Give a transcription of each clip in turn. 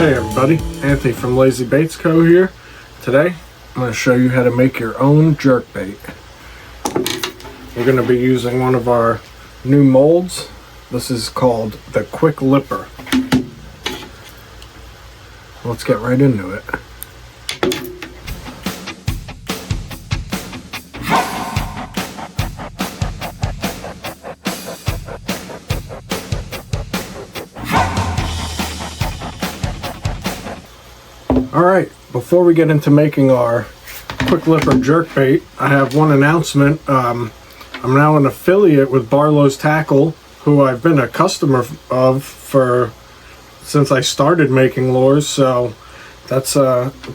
Hey everybody, Anthony from Lazy Baits Co. here. Today I'm going to show you how to make your own jerkbait. We're going to be using one of our new molds. This is called the Quick Lipper. Let's get right into it. Alright, before we get into making our Quick Lipper jerkbait, I have one announcement. I'm now an affiliate with Barlow's Tackle, who I've been a customer of since I started making lures, so that's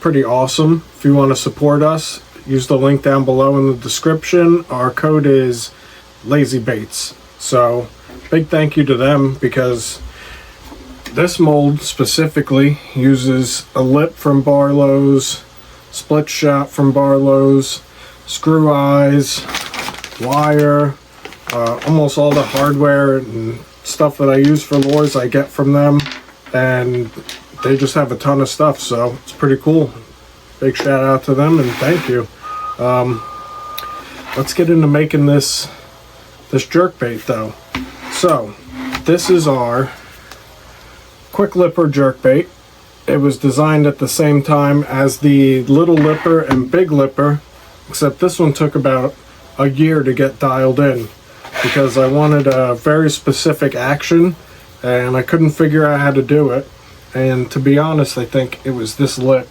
pretty awesome. If you want to support us, use the link down below in the description. Our code is LazyBaits. So big thank you to them, because this mold specifically uses a lip from Barlow's, split shot from Barlow's, screw eyes, wire, almost all the hardware and stuff that I use for lures I get from them, and they just have a ton of stuff, so it's pretty cool. Big shout out to them and thank you. Let's get into making this jerkbait though. So this is our Quick Lipper jerkbait. It was designed at the same time as the Little Lipper and Big Lipper, except this one took about a year to get dialed in because I wanted a very specific action and I couldn't figure out how to do it. And to be honest, I think it was this lip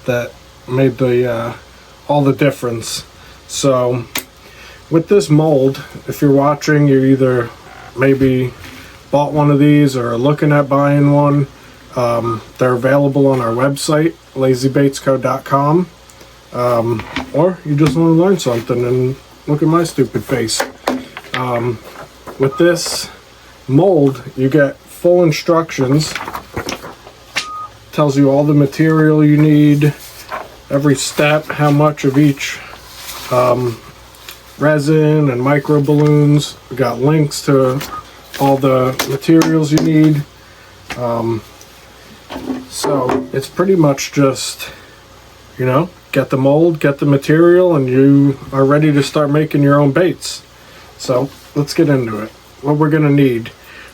that made all the difference. So with this mold, if you're watching, you either maybe bought one of these or are looking at buying one. They're available on our website, lazybaitsco.com, or you just want to learn something and look at my stupid face. With this mold, you get full instructions. Tells you all the material you need, every step, how much of each resin and micro balloons. We got links to all the materials you need. So it's pretty much just, get the mold, get the material, and you are ready to start making your own baits. So let's get into it. What we're gonna need: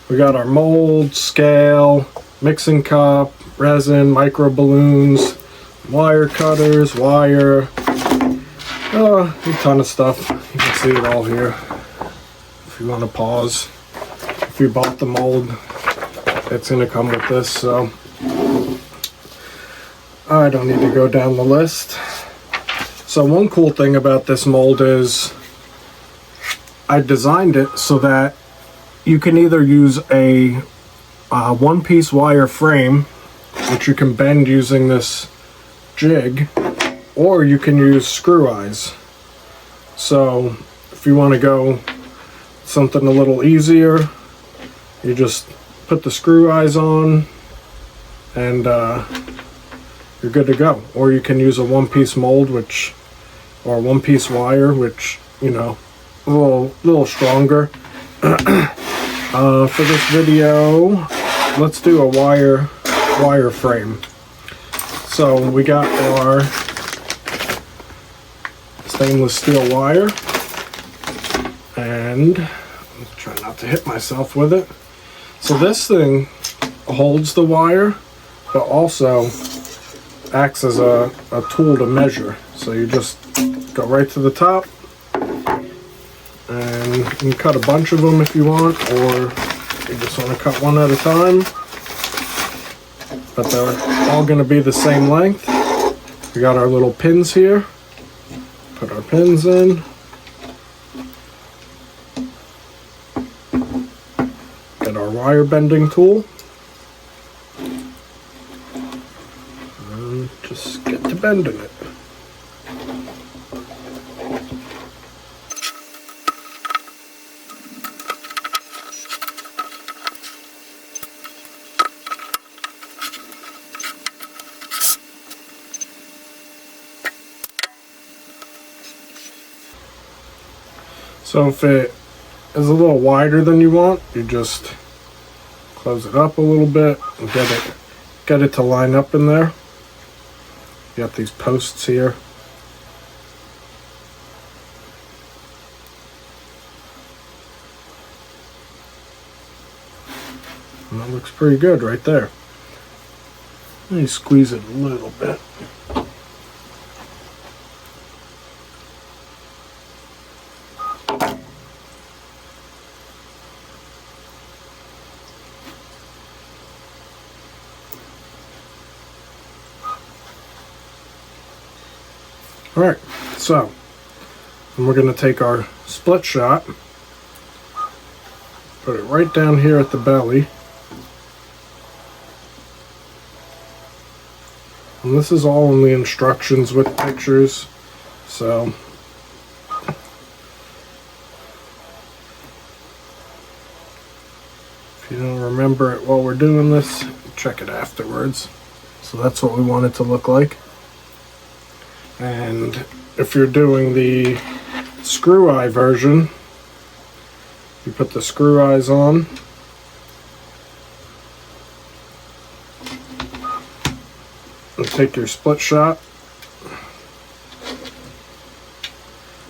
we got our mold, scale, mixing cup, resin, micro balloons, wire cutters, wire, a ton of stuff. You can see it all here if you want to pause. If you bought the mold, it's going to come with this, so I don't need to go down the list. So one cool thing about this mold is I designed it so that you can either use a one-piece wire frame, which you can bend using this jig, or you can use screw eyes. So if you want to go something a little easier, you just put the screw eyes on and you're good to go. Or you can use a one-piece mold, or one-piece wire, which, a little stronger. For this video, let's do a wire frame. So we got our stainless steel wire, and I'm trying not to hit myself with it. So this thing holds the wire, but also acts as a tool to measure. So you just go right to the top, and you can cut a bunch of them if you want, or you just want to cut one at a time. But they're all going to be the same length. We got our little pins here. Put our pins in. Get our wire bending tool. And just get to bending it. So if it is a little wider than you want, you just close it up a little bit and get it get it to line up in there. You got these posts here. And that looks pretty good right there. Let me squeeze it a little bit. Alright, so and we're going to take our split shot, put it right down here at the belly. And this is all in the instructions with pictures, so if you don't remember it while we're doing this, check it afterwards. So that's what we want it to look like. And if you're doing the screw eye version, you put the screw eyes on. And take your split shot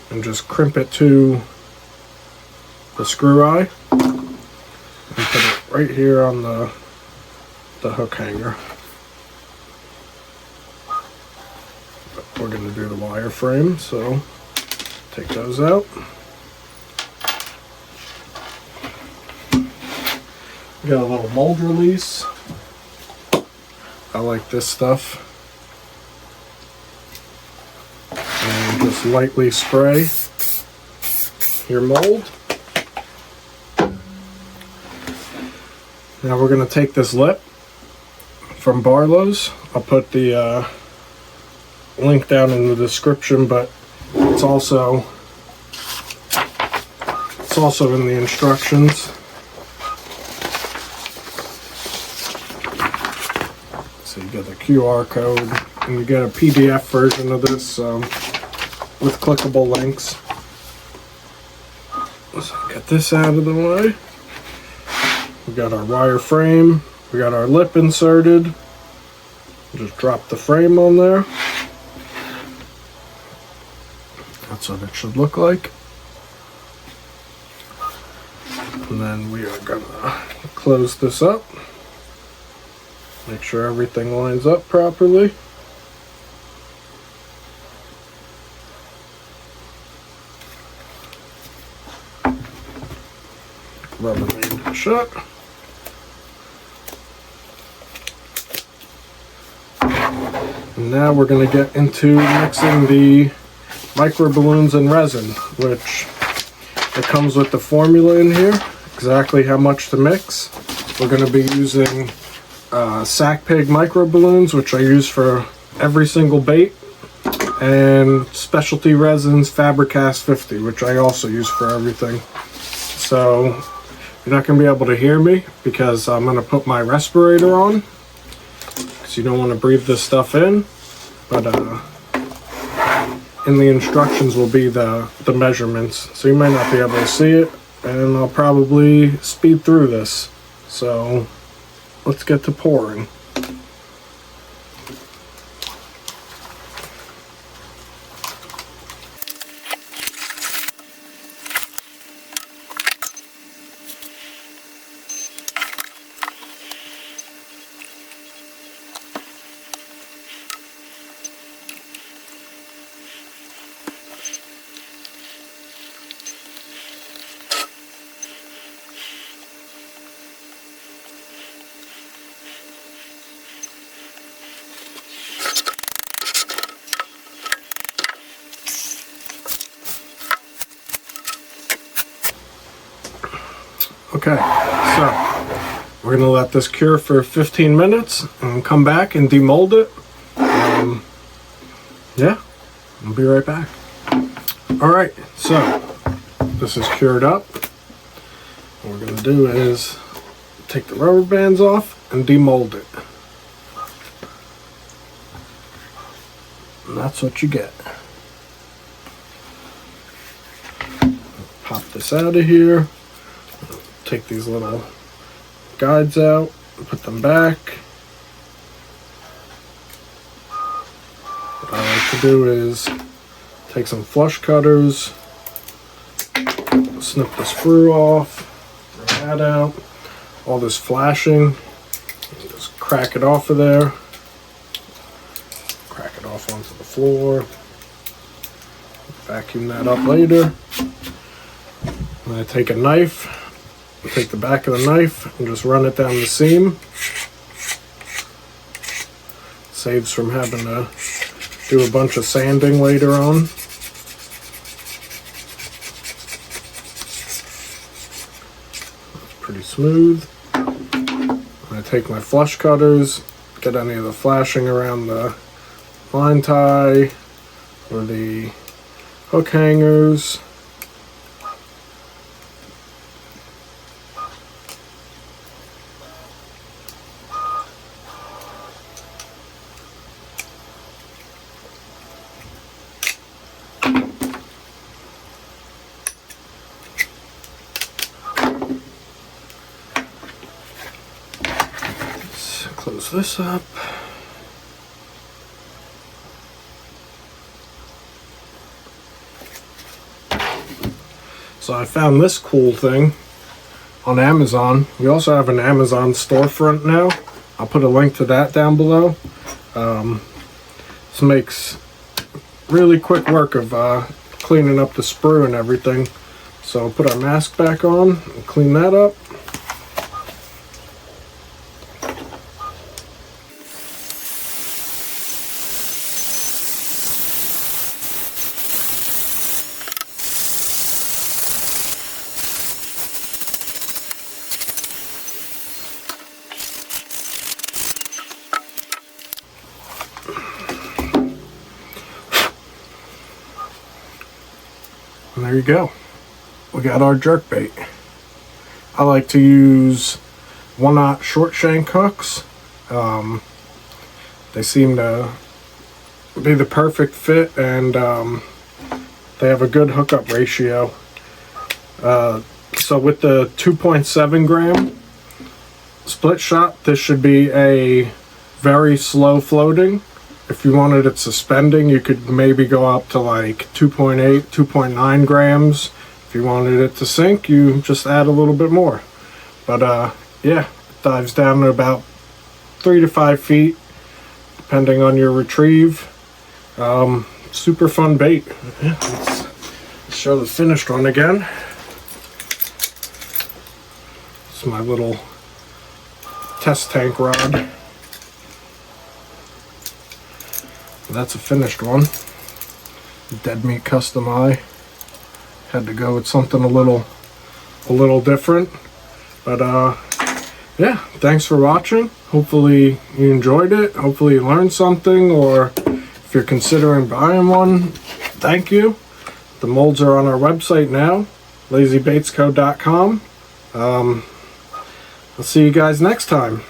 and just crimp it to the screw eye and put it right here on the hook hanger. We're going to do the wire frame, so take those out. We got a little mold release. I like this stuff. And just lightly spray your mold. Now we're going to take this lip from Barlow's. I'll put the link down in the description, but it's also in the instructions. So you get the QR code and you get a PDF version of this with clickable links. So get this out of the way. We got our wire frame, we got our lip inserted. Just drop the frame on there. That's what it should look like. And then we are gonna close this up. Make sure everything lines up properly. Rubbermaid it shut. And now we're going to get into mixing the micro balloons and resin, which it comes with the formula in here, exactly how much to mix. We're going to be using sack pig micro balloons, which I use for every single bait, and specialty resins Fabricast 50, which I also use for everything. So you're not going to be able to hear me because I'm going to put my respirator on, because you don't want to breathe this stuff in, but in the instructions will be the measurements, so you might not be able to see it, and I'll probably speed through this. So let's get to pouring. Okay, so we're gonna let this cure for 15 minutes and come back and demold it. Yeah, I'll be right back. All right, so this is cured up. What we're gonna do is take the rubber bands off and demold it. And that's what you get. Pop this out of here. Take these little guides out, put them back, to do is take some flush cutters, snip the sprue off, bring that out. All this flashing, just crack it off of there, crack it off onto the floor, vacuum that up later. And I take a knife, take the back of the knife and just run it down the seam. Saves from having to do a bunch of sanding later on. Pretty smooth. I take my flush cutters, get any of the flashing around the line tie or the hook hangers. Close this up. So I found this cool thing on Amazon. We also have an Amazon storefront now. I'll put a link to that down below. This makes really quick work of cleaning up the sprue and everything. So I'll put our mask back on and clean that up. And there you go. We got our jerkbait. I like to use 1/0 short shank hooks. They seem to be the perfect fit, and they have a good hookup ratio. So with the 2.7 gram split shot, this should be a very slow floating. If you wanted it suspending, you could maybe go up to like 2.8, 2.9 grams. If you wanted it to sink, you just add a little bit more. But yeah, it dives down to about 3 to 5 feet, depending on your retrieve. Super fun bait. Yeah, let's show the finished one again. It's my little test tank rod. That's a finished one. Dead Meat Custom Eye. Had to go with something a little different. But yeah, thanks for watching. Hopefully you enjoyed it. Hopefully you learned something, or if you're considering buying one, thank you. The molds are on our website now, lazybaitsco.com. I'll see you guys next time.